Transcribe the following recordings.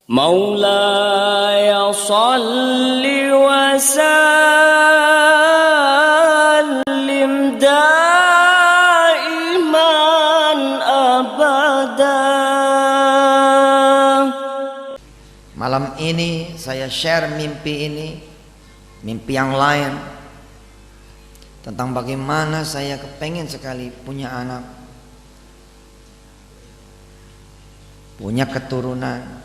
مولاي صل وسلم دائما أبدا. Malam ini saya share mimpi ini, mimpi yang lain, tentang bagaimana saya kepengen sekali punya anak, punya keturunan.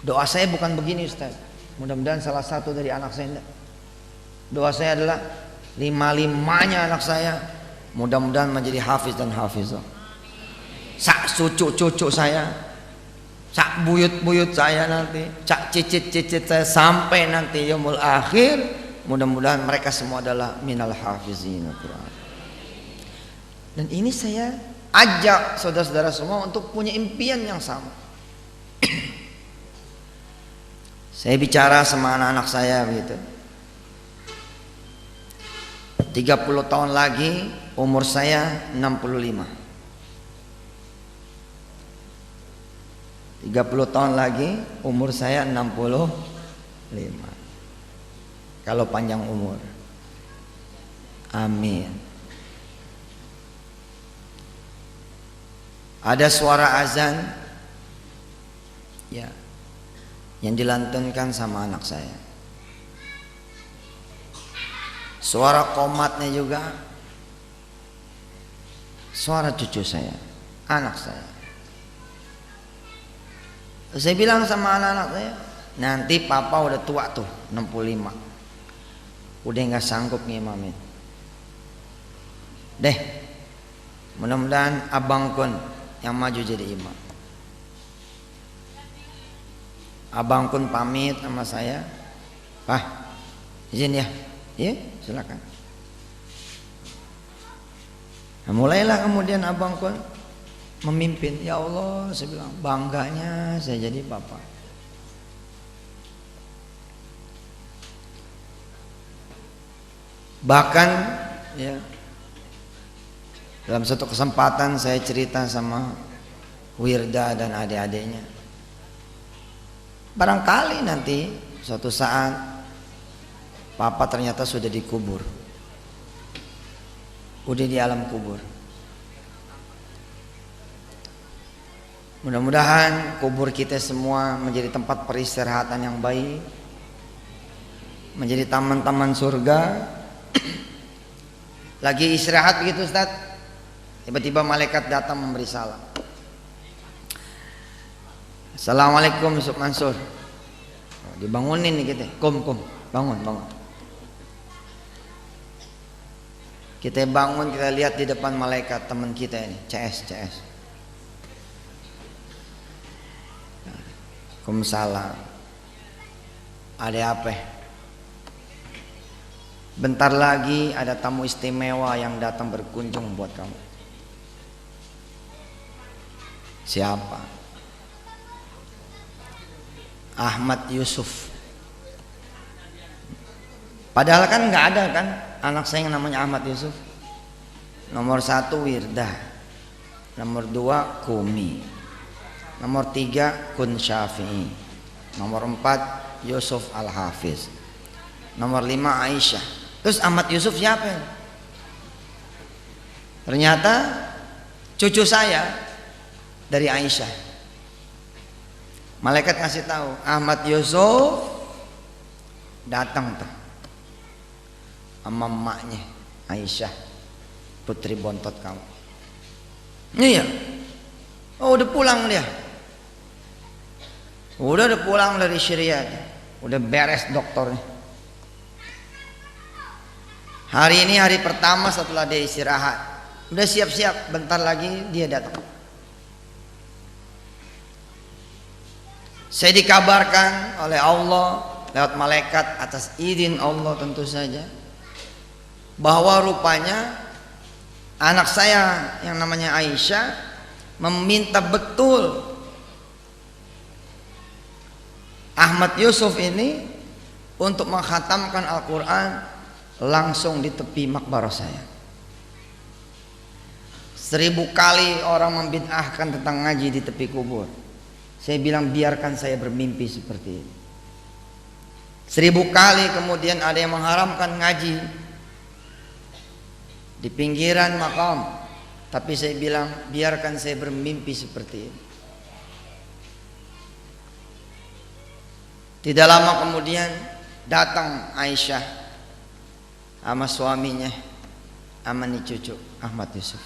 Doa saya bukan begini Ustaz, mudah-mudahan salah satu dari anak saya enggak. Doa saya adalah lima-limanya anak saya mudah-mudahan menjadi hafiz dan hafizah. Sak cucu-cucu saya, sak buyut-buyut saya nanti, sak cicit-cicit saya sampai nanti yaumul akhir, mudah-mudahan mereka semua adalah minal hafizin Al-Quran. Dan ini saya ajak saudara-saudara semua untuk punya impian yang sama. Saya bicara sama anak-anak saya begitu, 30 tahun lagi umur saya 65, 30 tahun lagi umur saya 65, kalau panjang umur, amin. Ada suara azan ya yang dilantunkan sama anak saya, suara qomatnya juga suara cucu saya, anak saya. Saya bilang sama anak-anak saya, nanti papa udah tua tuh 65, udah gak sanggup ngimamin deh, mudah-mudahan abang kun yang maju jadi imam. Abang kun pamit sama saya, Pak izin ya, iya silakan. Nah, mulailah kemudian abang kun memimpin. Ya Allah, saya bilang bangganya saya jadi bapak. Bahkan ya dalam satu kesempatan saya cerita sama Wirda dan adik-adiknya, barangkali nanti suatu saat papa ternyata sudah dikubur, udah di alam kubur. Mudah-mudahan kubur kita semua menjadi tempat peristirahatan yang baik, menjadi taman-taman surga. Lagi istirahat begitu Ustaz, tiba-tiba malaikat datang memberi salam. Assalamualaikum Yusuf Mansur. Dibangunin nih kita, kum bangun. Kita bangun, kita lihat di depan malaikat teman kita ini, CS. Waalaikumsalam. Ada apa? Bentar lagi ada tamu istimewa yang datang berkunjung buat kamu. Siapa? Ahmad Yusuf. Padahal kan nggak ada kan anak saya yang namanya Ahmad Yusuf. Nomor 1 Wirda, nomor 2 Kumi, nomor 3 Kun Syafi'i, nomor 4 Yusuf Al-Hafiz, nomor 5 Aisyah. Terus Ahmad Yusuf siapa? Ternyata cucu saya dari Aisyah. Malaikat kasih tahu, Ahmad Yusuf datang tuh sama emaknya Aisyah, putri bontot kamu. Iya. Oh udah pulang dia. Udah pulang dari Syria. Udah beres dokternya. Hari ini hari pertama setelah dia istirahat. Udah siap-siap, bentar lagi dia datang. Saya dikabarkan oleh Allah lewat malaikat atas izin Allah tentu saja, bahwa rupanya anak saya yang namanya Aisyah meminta betul Ahmad Yusuf ini untuk mengkhatamkan Al-Quran langsung di tepi makbarah saya. 1000 kali orang membid'ahkan tentang ngaji di tepi kubur. Saya bilang biarkan saya bermimpi seperti ini. 1000 kali kemudian ada yang mengharamkan ngaji di pinggiran makam, tapi saya bilang biarkan saya bermimpi seperti ini. Tidak lama kemudian datang Aisyah sama suaminya, sama nih cucu Ahmad Yusuf.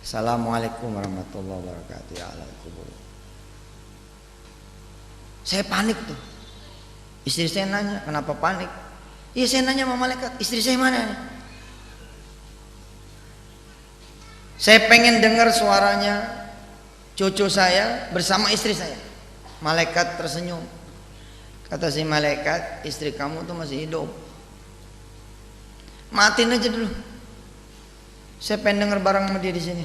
Assalamualaikum warahmatullahi wabarakatuh. Ya Allah kubur. Saya panik tuh. Istri saya nanya, kenapa panik? Iya, saya nanya sama malaikat, istri saya mana nih? Saya pengen dengar suaranya cucu saya bersama istri saya. Malaikat tersenyum. Kata si malaikat, istri kamu tuh masih hidup. Matiin aja dulu. Saya pengen dengar bareng sama dia di sini.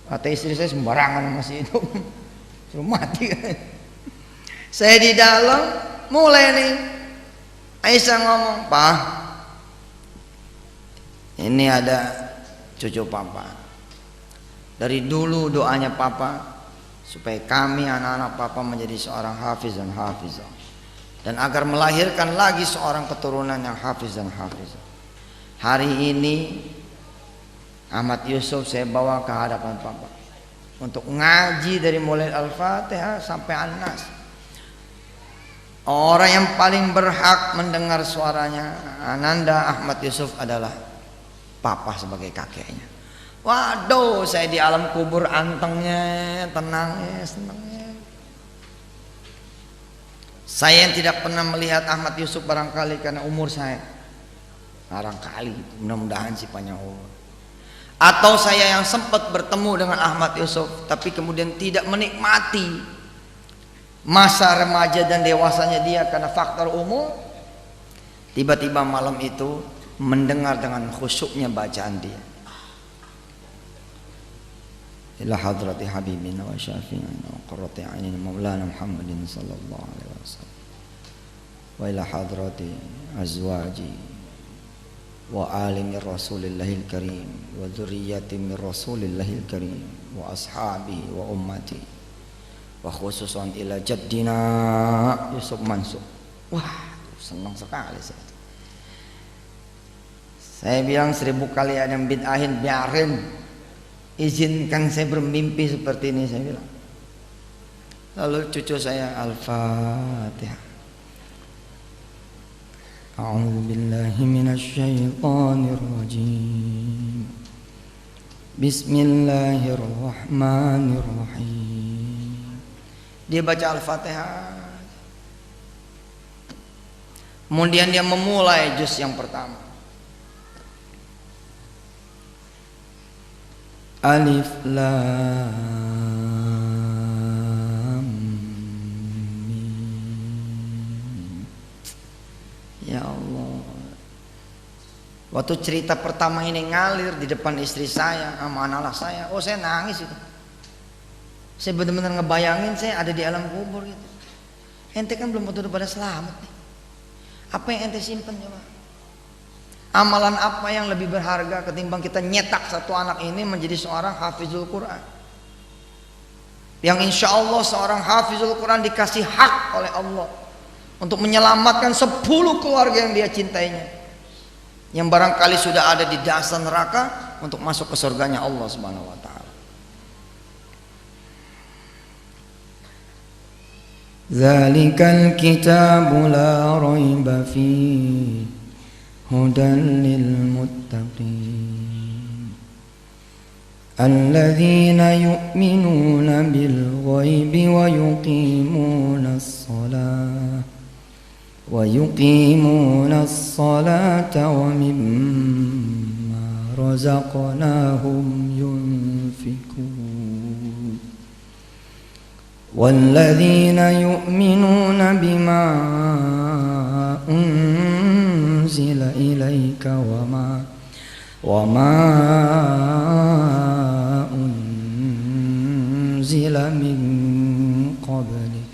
Kata istri saya, sembarangan masih hidup. Suruh mati. Saya di dalam, mulai nih Aisyah ngomong, "Pak, ini ada cucu papa. Dari dulu doanya papa supaya kami anak-anak papa menjadi seorang hafiz dan hafizah, dan agar melahirkan lagi seorang keturunan yang hafiz dan hafizah. Hari ini Ahmad Yusuf saya bawa ke hadapan papa untuk ngaji dari mulai Al-Fatihah sampai An-Nas. Orang yang paling berhak mendengar suaranya Ananda Ahmad Yusuf adalah papa sebagai kakeknya." Waduh, saya di alam kubur antengnya, tenangnya, senangnya. Saya yang tidak pernah melihat Ahmad Yusuf barangkali karena umur saya, barangkali, mudah-mudahan sih panjang umur. Atau saya yang sempat bertemu dengan Ahmad Yusuf tapi kemudian tidak menikmati masa remaja dan dewasanya dia karena faktor umur. Tiba-tiba malam itu mendengar dengan khusyuknya bacaan dia. Ila hadrati habibina wa syafi'ina wa qurrati a'yunina maulana Muhammadin sallallahu alaihi wasallam wa ila hadrati azwaji wa ali min rasulillahil karim wa dzurriyyati min rasulillahil karim wa ashabihi wa ummati wa khususan ila jaddina Yusuf Mansur. Wah, senang sekali saya. Saya bilang 1000 kali ada yang bid'ahin, biarin. Izinkan saya bermimpi seperti ini, saya bilang. Lalu cucu saya Al-Fatihah. A'udzu billahi minasy syaithanir rajim. Bismillahirrahmanirrahim. Dia baca Al-Fatihah. Kemudian dia memulai juz yang pertama. Alif Lam Mim. Ya Allah. Waktu cerita pertama ini ngalir di depan istri saya sama anak-anak saya, oh saya nangis itu. Saya benar-benar ngebayangin saya ada di alam kubur gitu. Ente kan belum tentu pada selamat nih. Apa yang ente simpen coba? Amalan apa yang lebih berharga ketimbang kita nyetak satu anak ini menjadi seorang hafizul Quran, yang insya Allah seorang hafizul Quran dikasih hak oleh Allah untuk menyelamatkan 10 keluarga yang dia cintainya, yang barangkali sudah ada di dasar neraka untuk masuk ke surganya Allah Subhanahu wa taala. Zalikal kitabu la raiba fihi hudan lil muttaqin alladzina yu'minuna bil ghaibi wa yuqimuna as-salata wa mimma razaqnahum yunfikun walladzina yu'minuna bima unzila ilaika wa ma unzila min qablik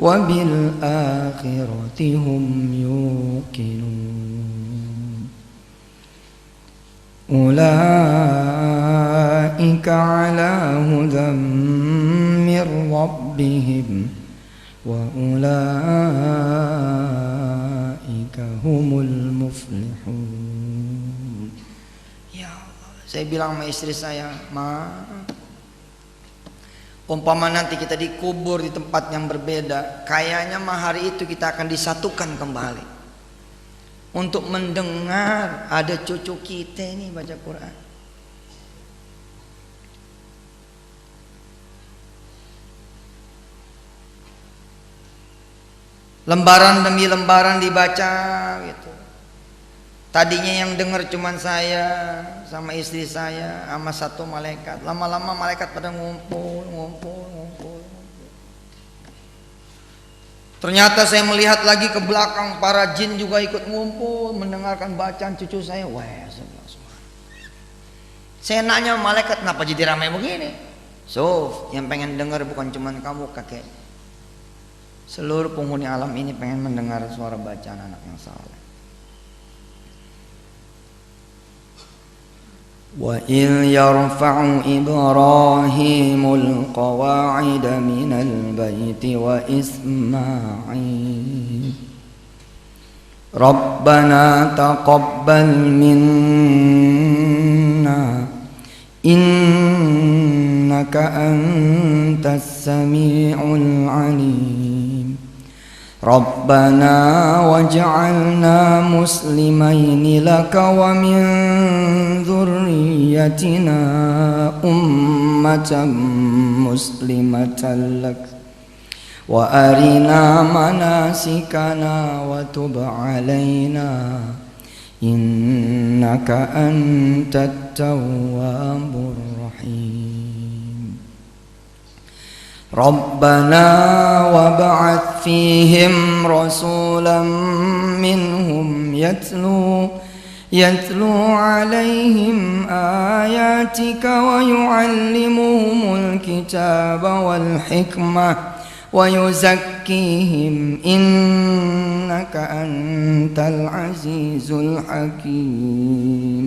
wa bil akhirati hum yuqinun ulaika ala hudam mir rabbihim wa ulaika humul muflihun. Ya Allah, saya bilang sama istri saya, Ma, umpama nanti kita dikubur di tempat yang berbeda, kayaknya mah hari itu kita akan disatukan kembali untuk mendengar ada cucu kita ini baca Quran. Lembaran demi lembaran dibaca gitu. Tadinya yang dengar cuman saya sama istri saya sama satu malaikat. Lama-lama malaikat pada ngumpul. Ternyata saya melihat lagi ke belakang, para jin juga ikut ngumpul mendengarkan bacaan cucu saya. Wah, saya nanya malaikat, kenapa jadi ramai begini? So, yang pengen dengar bukan cuman kamu kakek. Seluruh penghuni alam ini pengen mendengar suara bacaan anak yang saleh. وَإِذْ يَرْفَعُ إِبْرَاهِيمُ الْقَوَاعِدَ مِنَ الْبَيْتِ وَإِسْمَاعِيلُ رَبَّنَا تَقَبَّلْ مِنَّا إِنَّكَ أَنْتَ السَّمِيعُ الْعَلِيمُ رَبَّنَا وَاجْعَلْنَا مُسْلِمَيْنِ لَكَ وَمِنْ ذُرِّيَّتِنَا أُمَّةً مُسْلِمَةً لَكَ وَأَرِنَا مَنَاسِكَنَا وَتُبْ عَلَيْنَا إِنَّكَ أَنْتَ التَّوَّابُ الرَّحِيمُ رَبَّنَا وَابْعَثْ فِيهِمْ رَسُولًا مِّنْهُمْ يَتْلُو عَلَيْهِمْ آيَاتِكَ وَيُعَلِّمُهُمُ الْكِتَابَ وَالْحِكْمَةَ وَيُزَكِّيهِمْ إِنَّكَ أَنْتَ الْعَزِيزُ الْحَكِيمُ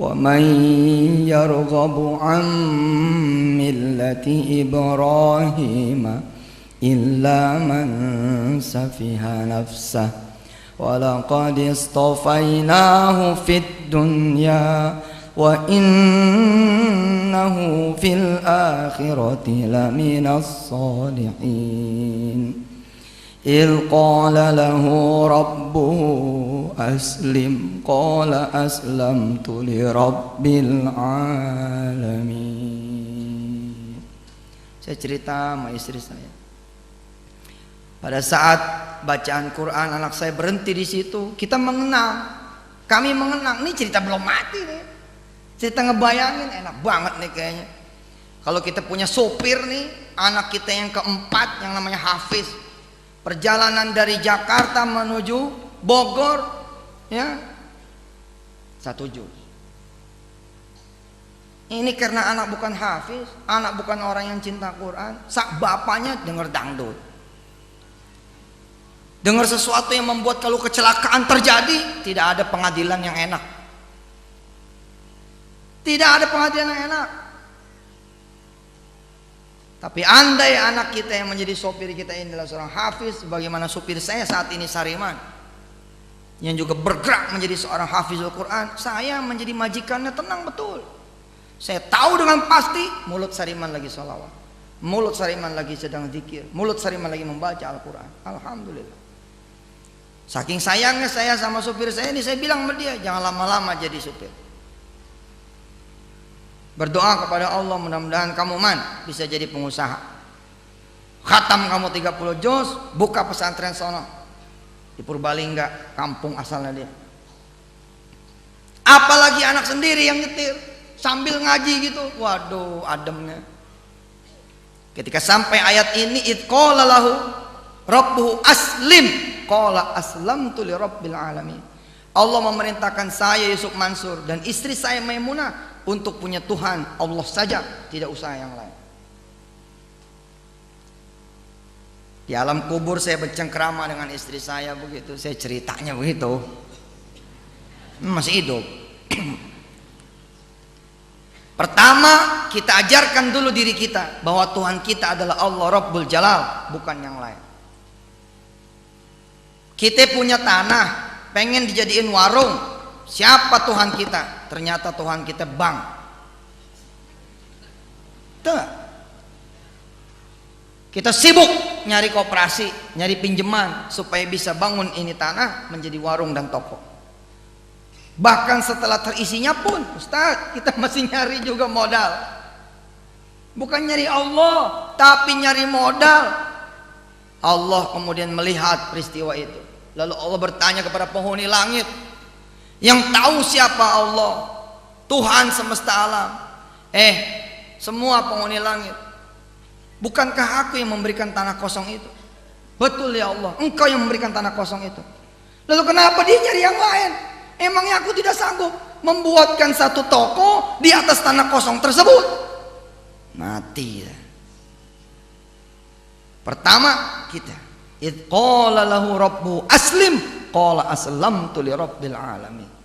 وَمَنْ يَرْغَبُ عَنْ مِلَّةِ إِبْرَاهِيمَ إِلَّا مَنْ سَفِهَ نَفْسَهُ وَلَقَدِ اصْطَفَيْنَاهُ فِي الدُّنْيَا وَإِنَّهُ فِي الْآخِرَةِ لَمِنَ الصَّالِحِينَ إِذْ قَالَ لَهُ رَبُّهُ أَسْلِمْ قَالَ أَسْلَمْتُ لِرَبِّ الْعَالَمِينَ. Saya cerita sama istri saya. Pada saat bacaan Quran anak saya berhenti di situ, kita mengenang. Kami mengenang. Ini cerita belum mati nih. Cerita ngebayangin enak banget nih kayaknya. Kalau kita punya sopir nih, anak kita yang keempat yang namanya Hafiz. Perjalanan dari Jakarta menuju Bogor, ya, 1 juz. Ini karena anak bukan hafiz, anak bukan orang yang cinta Quran, sak bapaknya dengar dangdut, dengar sesuatu yang membuat kalau kecelakaan terjadi tidak ada pengadilan yang enak, tidak ada pengadilan yang enak. Tapi andai anak kita yang menjadi sopir kita ini adalah seorang hafiz, bagaimana sopir saya saat ini Sariman yang juga bergerak menjadi seorang hafizul Quran, saya menjadi majikannya tenang betul. Saya tahu dengan pasti mulut Sariman lagi sholawat, mulut Sariman lagi sedang zikir, mulut Sariman lagi membaca Al-Quran. Alhamdulillah. Saking sayangnya saya sama sopir saya ini, saya bilang sama dia, jangan lama-lama jadi sopir. Berdoa kepada Allah, mudah-mudahan kamu bisa jadi pengusaha. Khatam kamu 30 juz, buka pesantren sono di Purbalingga, kampung asalnya dia. Apalagi anak sendiri yang nyetir sambil ngaji gitu. Waduh, ademnya. Ketika sampai ayat ini, id qala lahu rabbuhu aslim, qala aslamtu li rabbil alamin. Allah memerintahkan saya Yusuf Mansur dan istri saya Maimunah untuk punya Tuhan Allah saja, tidak usah yang lain. Di alam kubur saya bercengkrama dengan istri saya begitu, saya ceritanya begitu. Masih hidup. Pertama, kita ajarkan dulu diri kita bahwa Tuhan kita adalah Allah Rabbul Jalal, bukan yang lain. Kita punya tanah, pengen dijadiin warung. Siapa Tuhan kita? Ternyata Tuhan kita bank. Tuh. Kita sibuk nyari koperasi, nyari pinjaman supaya bisa bangun ini tanah menjadi warung dan toko. Bahkan setelah terisinya pun, Ustaz, kita masih nyari juga modal. Bukan nyari Allah, tapi nyari modal. Allah kemudian melihat peristiwa itu. Lalu Allah bertanya kepada penghuni langit, yang tahu siapa Allah, Tuhan semesta alam. Semua penghuni langit, bukankah aku yang memberikan tanah kosong itu? Betul ya Allah, Engkau yang memberikan tanah kosong itu. Lalu kenapa dia nyari yang lain? Emangnya aku tidak sanggup membuatkan satu toko di atas tanah kosong tersebut? Mati ya. Pertama kita, id qala lahu rabbu aslim, qala aslamtu li rabbil alamin.